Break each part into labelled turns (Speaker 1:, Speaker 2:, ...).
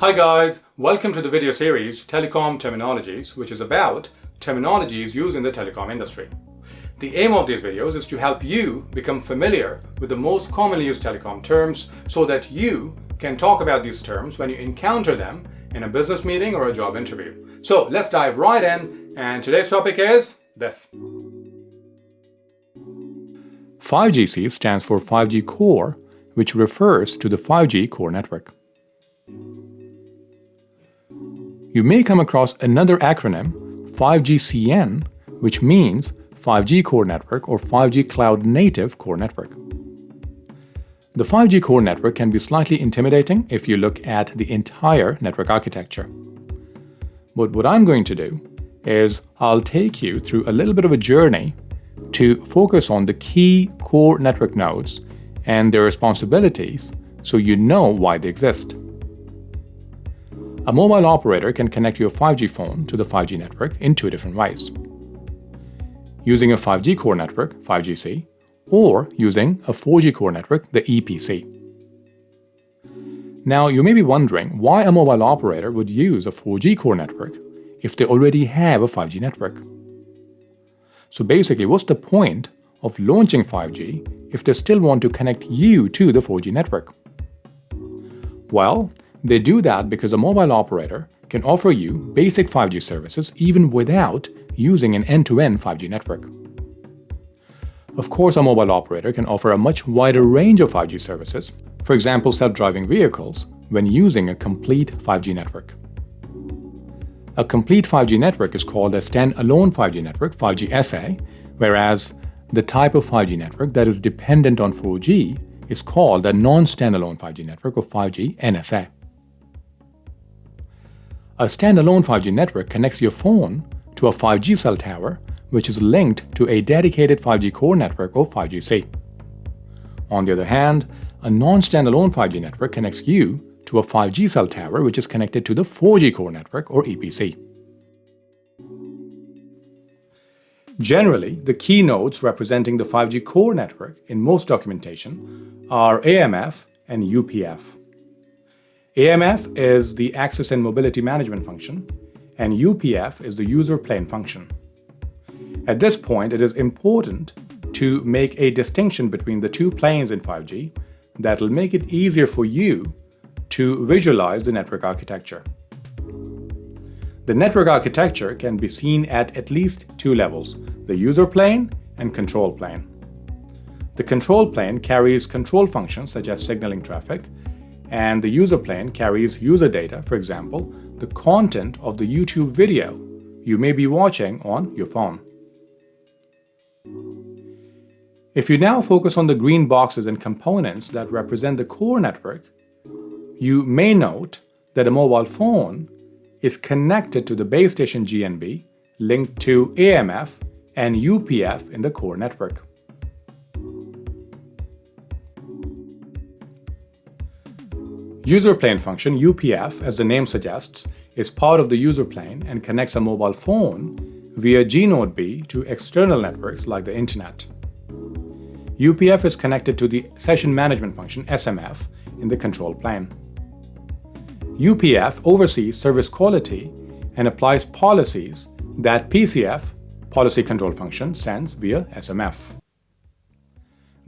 Speaker 1: Hi guys, welcome to the video series Telecom Terminologies, which is about terminologies used in the telecom industry. The aim of these videos is to help you become familiar with the most commonly used telecom terms so that you can talk about these terms when you encounter them in a business meeting or a job interview. So let's dive right in, and today's topic is this. 5GC stands for 5G Core, which refers to the 5G core network. You may come across another acronym, 5GCN, which means 5G Core Network or 5G Cloud Native Core Network. The 5G core network can be slightly intimidating if you look at the entire network architecture. But what I'm going to do is I'll take you through a little bit of a journey to focus on the key core network nodes and their responsibilities so you know why they exist. A mobile operator can connect your 5G phone to the 5G network in two different ways. Using a 5G core network, 5GC, or using a 4G core network, the EPC. Now, you may be wondering why a mobile operator would use a 4G core network if they already have a 5G network. So basically, what's the point of launching 5G if they still want to connect you to the 4G network? Well, they do that because a mobile operator can offer you basic 5G services even without using an end-to-end 5G network. Of course, a mobile operator can offer a much wider range of 5G services, for example, self-driving vehicles, when using a complete 5G network. A complete 5G network is called a standalone 5G network, 5G-SA, whereas the type of 5G network that is dependent on 4G is called a non-standalone 5G network or 5G-NSA. A standalone 5G network connects your phone to a 5G cell tower, which is linked to a dedicated 5G core network or 5GC. On the other hand, a non-standalone 5G network connects you to a 5G cell tower, which is connected to the 4G core network or EPC. Generally, the key nodes representing the 5G core network in most documentation are AMF and UPF. AMF is the access and mobility management function, and UPF is the user plane function. At this point, it is important to make a distinction between the two planes in 5G that will make it easier for you to visualize the network architecture. The network architecture can be seen at least two levels, the user plane and control plane. The control plane carries control functions such as signaling traffic, and the user plane carries user data, for example, the content of the YouTube video you may be watching on your phone. If you now focus on the green boxes and components that represent the core network, you may note that a mobile phone is connected to the base station GNB linked to AMF and UPF in the core network. User plane function, UPF, as the name suggests, is part of the user plane and connects a mobile phone via G-Node B to external networks like the internet. UPF is connected to the session management function, SMF, in the control plane. UPF oversees service quality and applies policies that PCF, policy control function, sends via SMF.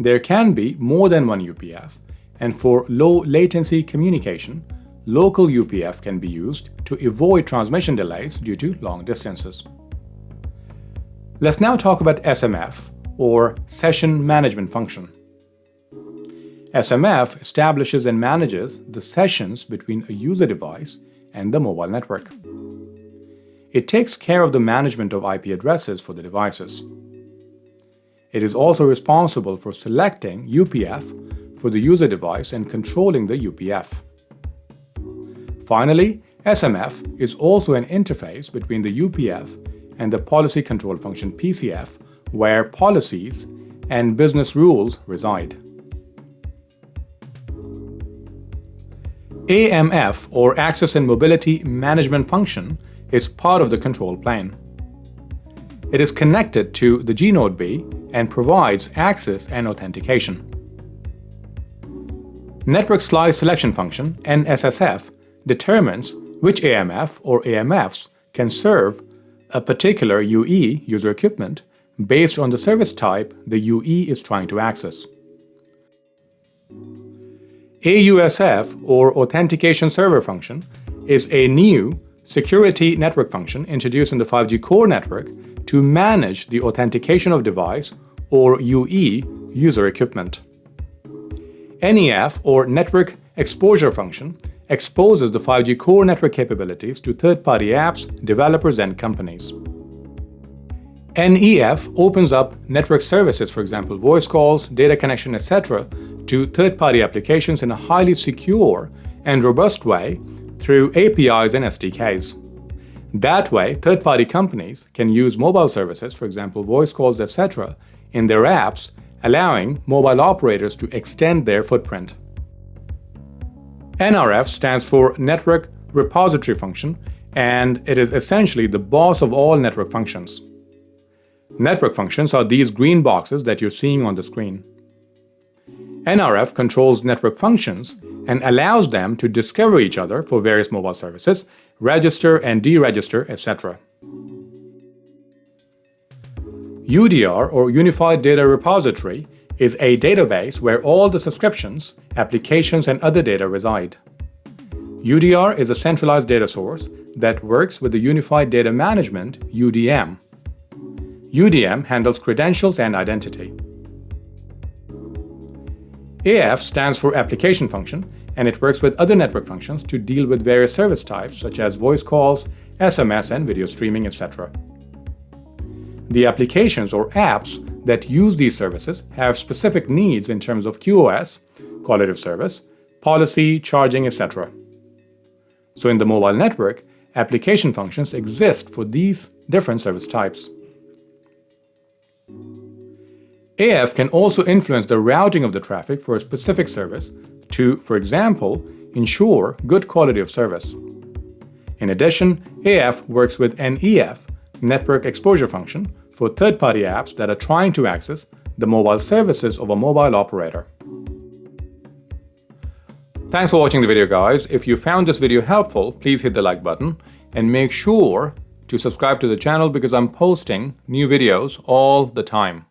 Speaker 1: There can be more than one UPF, and for low latency communication, local UPF can be used to avoid transmission delays due to long distances. Let's now talk about SMF, or Session Management Function. SMF establishes and manages the sessions between a user device and the mobile network. It takes care of the management of IP addresses for the devices. It is also responsible for selecting UPF for the user device and controlling the UPF. Finally, SMF is also an interface between the UPF and the policy control function PCF, where policies and business rules reside. AMF, or Access and Mobility Management Function, is part of the control plane. It is connected to the G-Node B and provides access and authentication. Network Slice Selection Function, NSSF, determines which AMF or AMFs can serve a particular UE, user equipment, based on the service type the UE is trying to access. AUSF, or Authentication Server Function, is a new security network function introduced in the 5G core network to manage the authentication of device or UE user equipment. NEF, or Network Exposure Function, exposes the 5G core network capabilities to third-party apps, developers, and companies. NEF opens up network services, for example, voice calls, data connection, etc., to third-party applications in a highly secure and robust way through APIs and SDKs. That way, third-party companies can use mobile services, for example, voice calls, etc., in their apps, allowing mobile operators to extend their footprint. NRF stands for Network Repository Function, and it is essentially the boss of all network functions. Network functions are these green boxes that you're seeing on the screen. NRF controls network functions and allows them to discover each other for various mobile services, register and deregister, etc. UDR, or Unified Data Repository, is a database where all the subscriptions, applications, and other data reside. UDR is a centralized data source that works with the Unified Data Management, UDM. UDM handles credentials and identity. AF stands for Application Function, and it works with other network functions to deal with various service types such as voice calls, SMS, and video streaming, etc. The applications or apps that use these services have specific needs in terms of QoS, quality of service, policy, charging, etc. So in the mobile network, application functions exist for these different service types. AF can also influence the routing of the traffic for a specific service to, for example, ensure good quality of service. In addition, AF works with NEF, Network Exposure Function, for third-party apps that are trying to access the mobile services of a mobile operator. Thanks for watching the video, guys. If you found this video helpful, please hit the like button and make sure to subscribe to the channel because I'm posting new videos all the time.